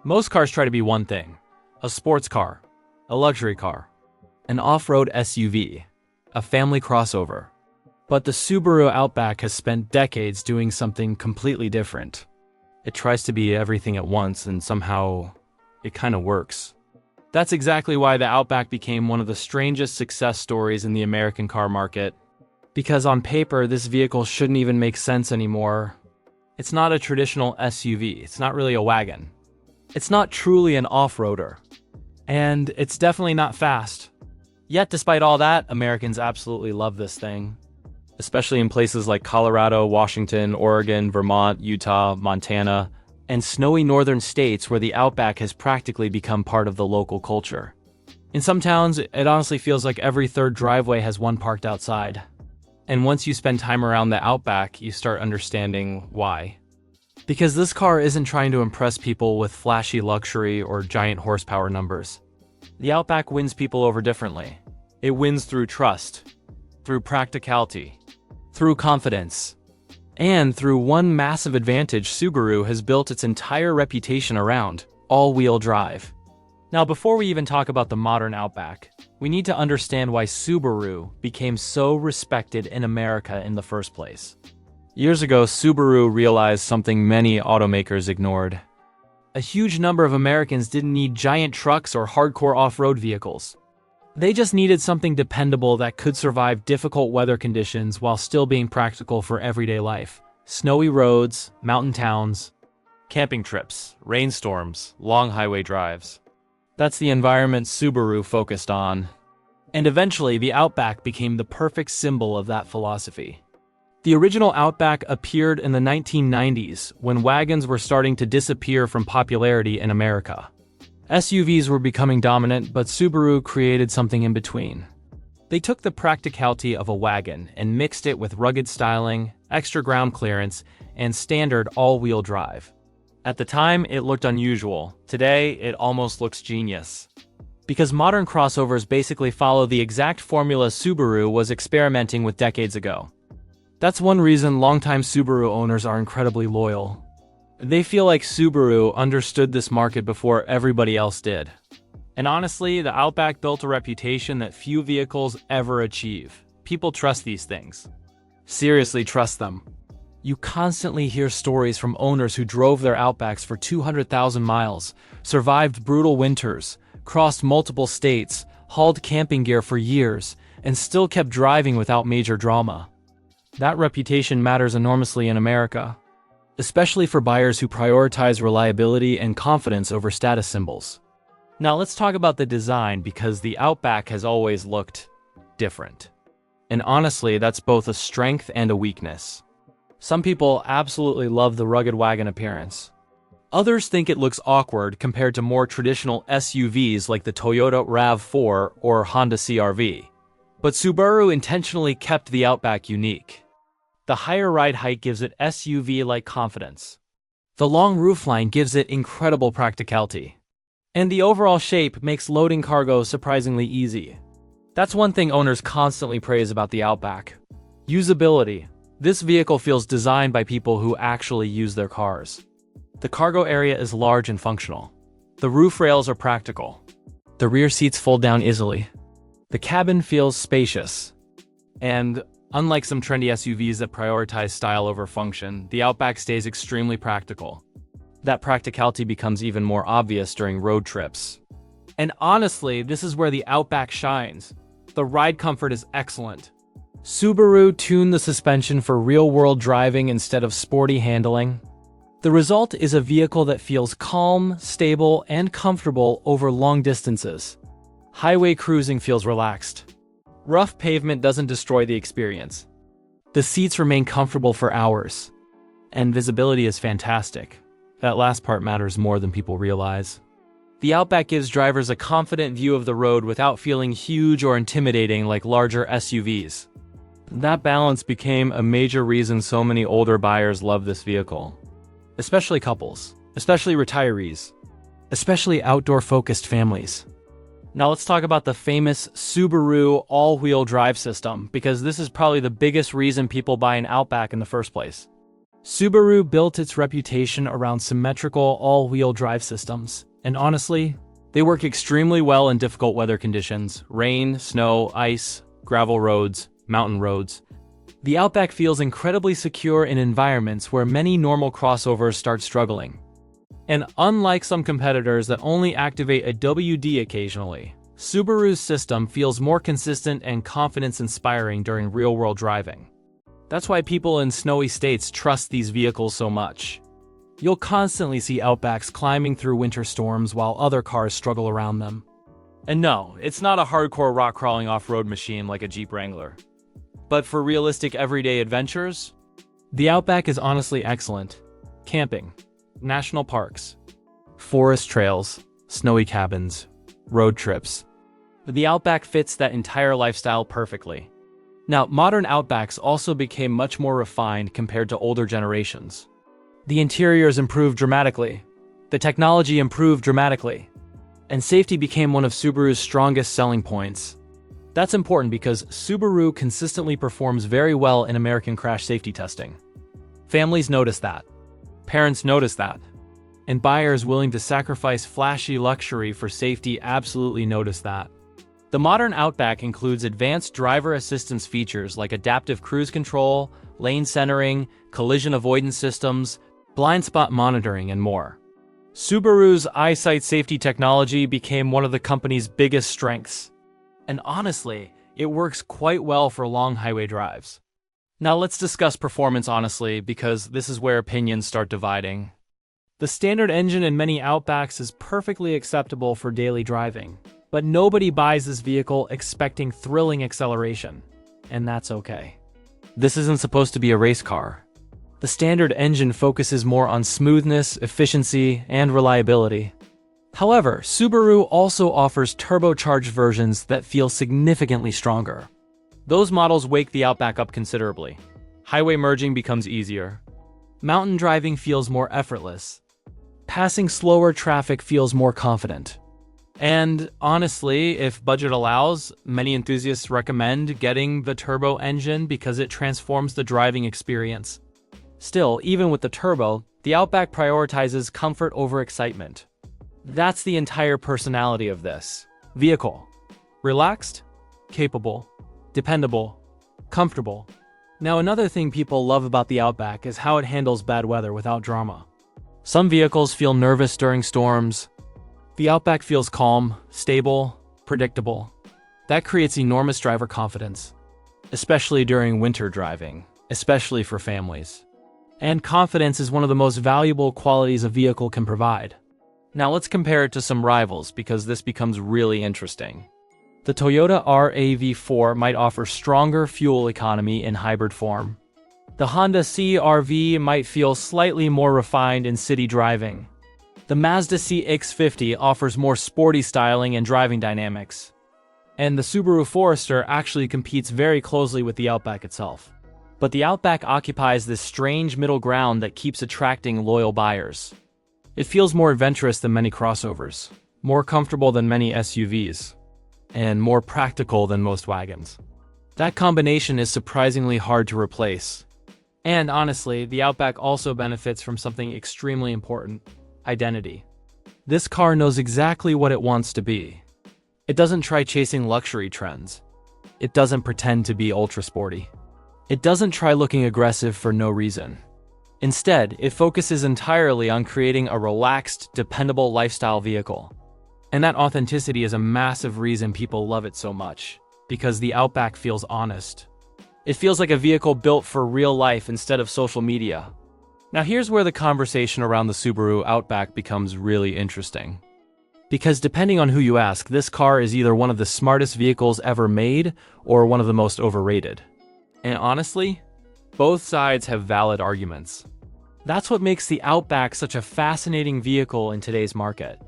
Most cars try to be one thing: a sports car, a luxury car, an off-road SUV, a family crossover. But the Subaru Outback has spent decades doing something completely different. It tries to be everything at once, and somehow it kind of works. That's exactly why the Outback became one of the strangest success stories in the American car market. Because on paper, this vehicle shouldn't even make sense anymore. It's not a traditional SUV, it's not really a wagon. It's not truly an off-roader. And it's definitely not fast. Yet despite all that, Americans absolutely love this thing. Especially in places like Colorado, Washington, Oregon, Vermont, Utah, Montana, and snowy northern states where the Outback has practically become part of the local culture. In some towns, it honestly feels like every third driveway has one parked outside. And once you spend time around the Outback, you start understanding why. Because this car isn't trying to impress people with flashy luxury or giant horsepower numbers. The Outback wins people over differently. It wins through trust, through practicality, through confidence, and through one massive advantage Subaru has built its entire reputation around: all-wheel drive. Now, before we even talk about the modern Outback, we need to understand why Subaru became so respected in America in the first place. Years ago, Subaru realized something many automakers ignored. A huge number of Americans didn't need giant trucks or hardcore off-road vehicles. They just needed something dependable that could survive difficult weather conditions while still being practical for everyday life. Snowy roads, mountain towns, camping trips, rainstorms, long highway drives. That's the environment Subaru focused on. And eventually, the Outback became the perfect symbol of that philosophy. The original Outback appeared in the 1990s when wagons were starting to disappear from popularity in America. SUVs were becoming dominant, but Subaru created something in between. They took the practicality of a wagon and mixed it with rugged styling, extra ground clearance, and standard all-wheel drive. At the time, it looked unusual. Today, it almost looks genius. Because modern crossovers basically follow the exact formula Subaru was experimenting with decades ago. That's one reason longtime Subaru owners are incredibly loyal. They feel like Subaru understood this market before everybody else did. And honestly, the Outback built a reputation that few vehicles ever achieve. People trust these things. Seriously trust them. You constantly hear stories from owners who drove their Outbacks for 200,000 miles, survived brutal winters, crossed multiple states, hauled camping gear for years, and still kept driving without major drama. That reputation matters enormously in America, especially for buyers who prioritize reliability and confidence over status symbols. Now let's talk about the design, because the Outback has always looked different. And honestly, that's both a strength and a weakness. Some people absolutely love the rugged wagon appearance. Others think it looks awkward compared to more traditional SUVs like the Toyota RAV4 or Honda CR-V. But Subaru intentionally kept the Outback unique. The higher ride height gives it SUV-like confidence. The long roofline gives it incredible practicality. And the overall shape makes loading cargo surprisingly easy. That's one thing owners constantly praise about the Outback: usability. This vehicle feels designed by people who actually use their cars. The cargo area is large and functional. The roof rails are practical. The rear seats fold down easily. The cabin feels spacious. And unlike some trendy SUVs that prioritize style over function, the Outback stays extremely practical. That practicality becomes even more obvious during road trips. And honestly, this is where the Outback shines. The ride comfort is excellent. Subaru tuned the suspension for real-world driving instead of sporty handling. The result is a vehicle that feels calm, stable, and comfortable over long distances. Highway cruising feels relaxed. Rough pavement doesn't destroy the experience. The seats remain comfortable for hours. And visibility is fantastic. That last part matters more than people realize. The Outback gives drivers a confident view of the road without feeling huge or intimidating like larger SUVs. That balance became a major reason so many older buyers love this vehicle. Especially couples, especially retirees, especially outdoor-focused families. Now let's talk about the famous Subaru all-wheel drive system, because this is probably the biggest reason people buy an Outback in the first place. Subaru built its reputation around symmetrical all-wheel drive systems, and honestly, they work extremely well in difficult weather conditions: rain, snow, ice, gravel roads, mountain roads. The Outback feels incredibly secure in environments where many normal crossovers start struggling. And unlike some competitors that only activate a WD occasionally, Subaru's system feels more consistent and confidence-inspiring during real-world driving. That's why people in snowy states trust these vehicles so much. You'll constantly see Outbacks climbing through winter storms while other cars struggle around them. And no, it's not a hardcore rock-crawling off-road machine like a Jeep Wrangler. But for realistic everyday adventures, the Outback is honestly excellent. Camping, national parks, forest trails, snowy cabins, road trips. The Outback fits that entire lifestyle perfectly. Now, modern Outbacks also became much more refined compared to older generations. The interiors improved dramatically, the technology improved dramatically, and safety became one of Subaru's strongest selling points. That's important because Subaru consistently performs very well in American crash safety testing. Families notice that. Parents notice that. And buyers willing to sacrifice flashy luxury for safety absolutely notice that. The modern Outback includes advanced driver assistance features like adaptive cruise control, lane centering, collision avoidance systems, blind spot monitoring, and more. Subaru's eyesight safety technology became one of the company's biggest strengths. And honestly, it works quite well for long highway drives. Now let's discuss performance honestly, because this is where opinions start dividing. The standard engine in many Outbacks is perfectly acceptable for daily driving, but nobody buys this vehicle expecting thrilling acceleration, and that's okay. This isn't supposed to be a race car. The standard engine focuses more on smoothness, efficiency, and reliability. However, Subaru also offers turbocharged versions that feel significantly stronger. Those models wake the Outback up considerably. Highway merging becomes easier. Mountain driving feels more effortless. Passing slower traffic feels more confident. And honestly, if budget allows, many enthusiasts recommend getting the turbo engine because it transforms the driving experience. Still, even with the turbo, the Outback prioritizes comfort over excitement. That's the entire personality of this vehicle. Relaxed, capable, dependable, comfortable. Now, another thing people love about the Outback is how it handles bad weather without drama. Some vehicles feel nervous during storms. The Outback feels calm, stable, predictable. That creates enormous driver confidence, especially during winter driving, especially for families. And confidence is one of the most valuable qualities a vehicle can provide. Now let's compare it to some rivals because this becomes really interesting. The Toyota RAV4 might offer stronger fuel economy in hybrid form. The Honda CR-V might feel slightly more refined in city driving. The Mazda CX-50 offers more sporty styling and driving dynamics. And the Subaru Forester actually competes very closely with the Outback itself. But the Outback occupies this strange middle ground that keeps attracting loyal buyers. It feels more adventurous than many crossovers, more comfortable than many SUVs, and more practical than most wagons. That combination is surprisingly hard to replace. And honestly, the Outback also benefits from something extremely important: identity. This car knows exactly what it wants to be. It doesn't try chasing luxury trends. It doesn't pretend to be ultra sporty. It doesn't try looking aggressive for no reason. Instead, it focuses entirely on creating a relaxed, dependable lifestyle vehicle. And that authenticity is a massive reason people love it so much, because the Outback feels honest. It feels like a vehicle built for real life instead of social media. Now here's where the conversation around the Subaru Outback becomes really interesting. Because depending on who you ask, this car is either one of the smartest vehicles ever made or one of the most overrated. And honestly, both sides have valid arguments. That's what makes the Outback such a fascinating vehicle in today's market.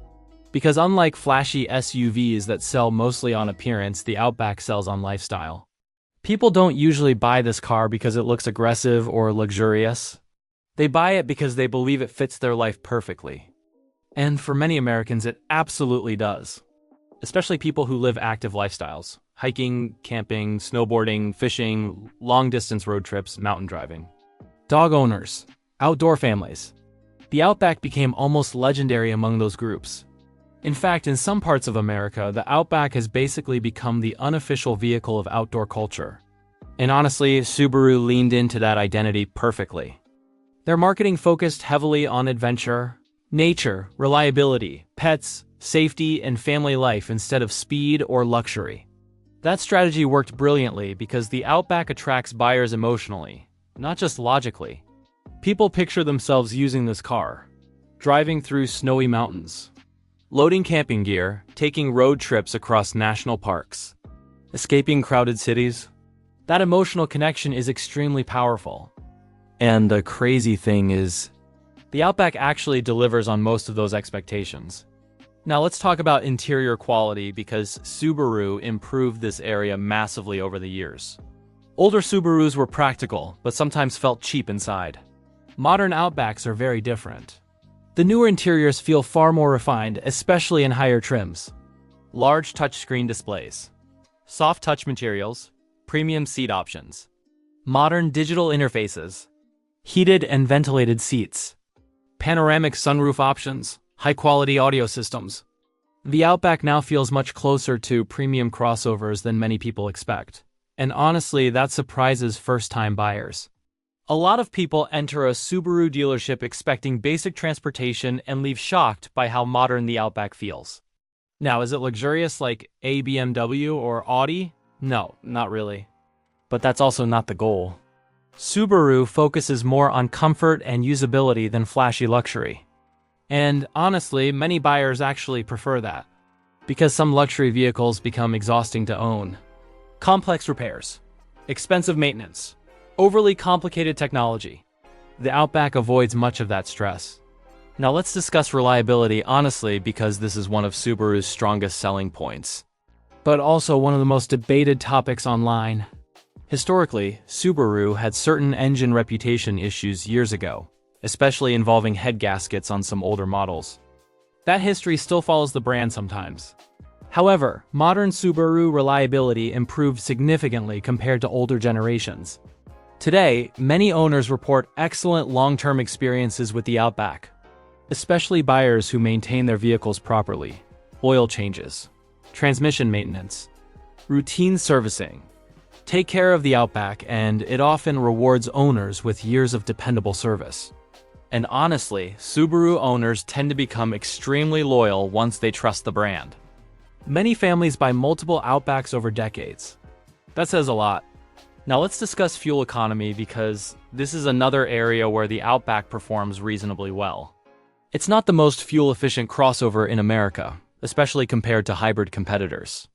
Because unlike flashy SUVs that sell mostly on appearance, the Outback sells on lifestyle. People don't usually buy this car because it looks aggressive or luxurious. They buy it because they believe it fits their life perfectly. And for many Americans, it absolutely does. Especially people who live active lifestyles: hiking, camping, snowboarding, fishing, long-distance road trips, mountain driving. Dog owners, Outdoor families. The Outback became almost legendary among those groups. In fact, in some parts of America, the Outback has basically become the unofficial vehicle of outdoor culture. And honestly, Subaru leaned into that identity perfectly. Their marketing focused heavily on adventure, nature, reliability, pets, safety, and family life instead of speed or luxury. That strategy worked brilliantly because the Outback attracts buyers emotionally, not just logically. People picture themselves using this car, driving through snowy mountains, loading camping gear, taking road trips across national parks, escaping crowded cities. That emotional connection is extremely powerful. And the crazy thing is, the Outback actually delivers on most of those expectations. Now let's talk about interior quality because Subaru improved this area massively over the years. Older Subarus were practical, but sometimes felt cheap inside. Modern Outbacks are very different. The newer interiors feel far more refined, especially in higher trims. Large touchscreen displays, soft touch materials, premium seat options, modern digital interfaces, heated and ventilated seats, panoramic sunroof options, high-quality audio systems. The Outback now feels much closer to premium crossovers than many people expect. And honestly, that surprises first-time buyers. A lot of people enter a Subaru dealership expecting basic transportation and leave shocked by how modern the Outback feels. Now, is it luxurious like a BMW or Audi? No, not really. But that's also not the goal. Subaru focuses more on comfort and usability than flashy luxury. And honestly, many buyers actually prefer that, because some luxury vehicles become exhausting to own. Complex repairs, expensive maintenance, overly complicated technology. The Outback avoids much of that stress. Now let's discuss reliability honestly because this is one of Subaru's strongest selling points, but also one of the most debated topics online. Historically, Subaru had certain engine reputation issues years ago, especially involving head gaskets on some older models. That history still follows the brand sometimes. However, modern Subaru reliability improved significantly compared to older generations. Today, many owners report excellent long-term experiences with the Outback, especially buyers who maintain their vehicles properly. Oil changes, transmission maintenance, routine servicing. Take care of the Outback, and it often rewards owners with years of dependable service. And honestly, Subaru owners tend to become extremely loyal once they trust the brand. Many families buy multiple Outbacks over decades. That says a lot. Now let's discuss fuel economy because this is another area where the Outback performs reasonably well. It's not the most fuel-efficient crossover in America, especially compared to hybrid competitors.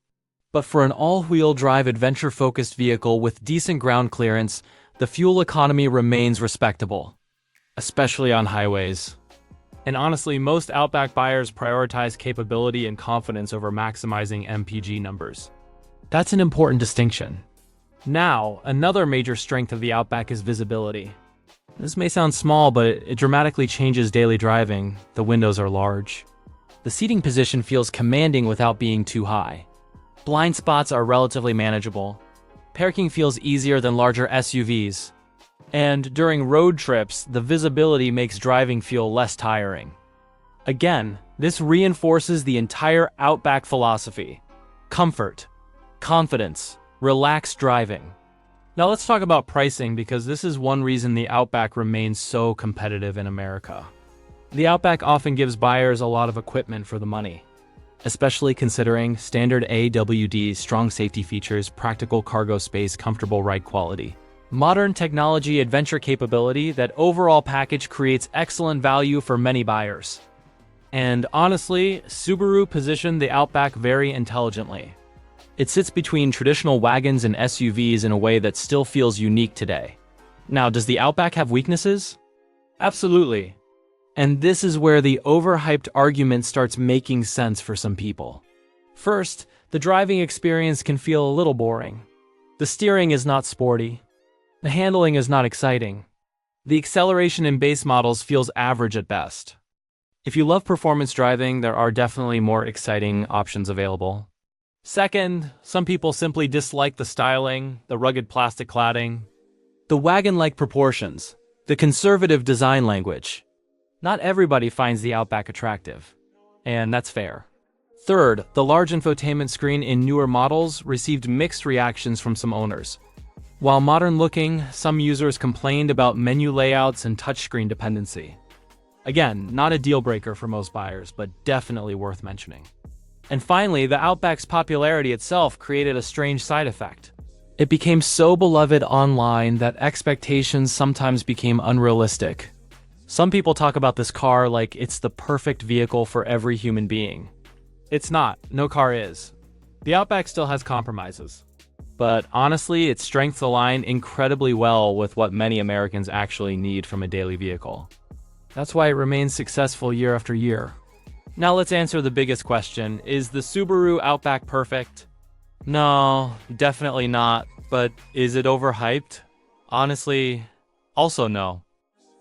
But for an all-wheel drive adventure-focused vehicle with decent ground clearance, the fuel economy remains respectable, especially on highways. And honestly, most Outback buyers prioritize capability and confidence over maximizing MPG numbers. That's an important distinction. Now, another major strength of the Outback is visibility. This may sound small, but it dramatically changes daily driving. The windows are large. The seating position feels commanding without being too high. Blind spots are relatively manageable. Parking feels easier than larger SUVs. And during road trips, the visibility makes driving feel less tiring. Again, this reinforces the entire Outback philosophy: comfort, confidence, relaxed driving. Now let's talk about pricing because this is one reason the Outback remains so competitive in America. The Outback often gives buyers a lot of equipment for the money, especially considering standard AWD, strong safety features, practical cargo space, comfortable ride quality. Modern technology, adventure capability, that overall package creates excellent value for many buyers. And honestly, Subaru positioned the Outback very intelligently. It sits between traditional wagons and SUVs in a way that still feels unique today. Now, does the Outback have weaknesses? Absolutely. And this is where the overhyped argument starts making sense for some people. First, the driving experience can feel a little boring. The steering is not sporty. The handling is not exciting. The acceleration in base models feels average at best. If you love performance driving, there are definitely more exciting options available. Second, some people simply dislike the styling, the rugged plastic cladding, the wagon-like proportions. The conservative design language. Not everybody finds the Outback attractive, and that's fair. Third, the large infotainment screen in newer models received mixed reactions from some owners. While modern-looking, some users complained about menu layouts and touchscreen dependency. Again, not a deal-breaker for most buyers, but definitely worth mentioning. And finally, the Outback's popularity itself created a strange side effect. It became so beloved online that expectations sometimes became unrealistic. Some people talk about this car like it's the perfect vehicle for every human being. It's not. No car is. The Outback still has compromises. But honestly, its strengths align incredibly well with what many Americans actually need from a daily vehicle. That's why it remains successful year after year. Now let's answer the biggest question. Is the Subaru Outback perfect? No, definitely not. But is it overhyped? Honestly, also no.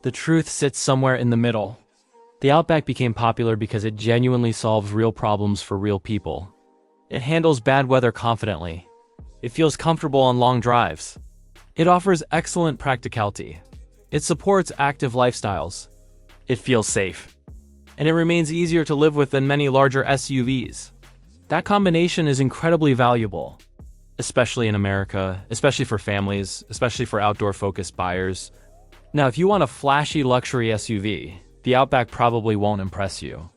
The truth sits somewhere in the middle. The Outback became popular because it genuinely solves real problems for real people. It handles bad weather confidently. It feels comfortable on long drives. It offers excellent practicality. It supports active lifestyles. It feels safe. And it remains easier to live with than many larger SUVs. That combination is incredibly valuable, especially in America, especially for families, especially for outdoor-focused buyers. Now, if you want a flashy luxury SUV, the Outback probably won't impress you.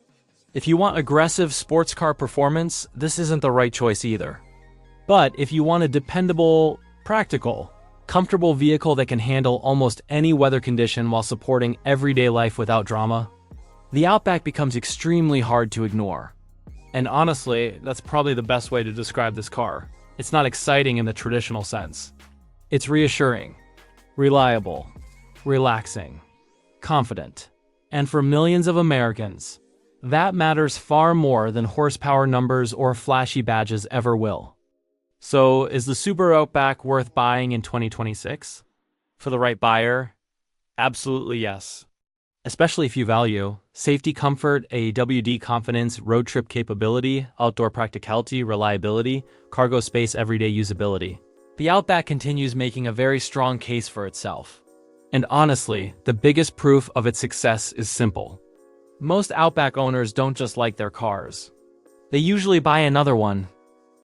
If you want aggressive sports car performance, this isn't the right choice either. But if you want a dependable, practical, comfortable vehicle that can handle almost any weather condition while supporting everyday life without drama, the Outback becomes extremely hard to ignore. And honestly, that's probably the best way to describe this car. It's not exciting in the traditional sense. It's reassuring, reliable, relaxing, confident. And for millions of Americans, that matters far more than horsepower numbers or flashy badges ever will. So, is the Subaru Outback worth buying in 2026? For the right buyer? Absolutely yes. Especially if you value safety, comfort, AWD confidence, road trip capability, outdoor practicality, reliability, cargo space, everyday usability. The Outback continues making a very strong case for itself. And honestly, the biggest proof of its success is simple. Most Outback owners don't just like their cars. They usually buy another one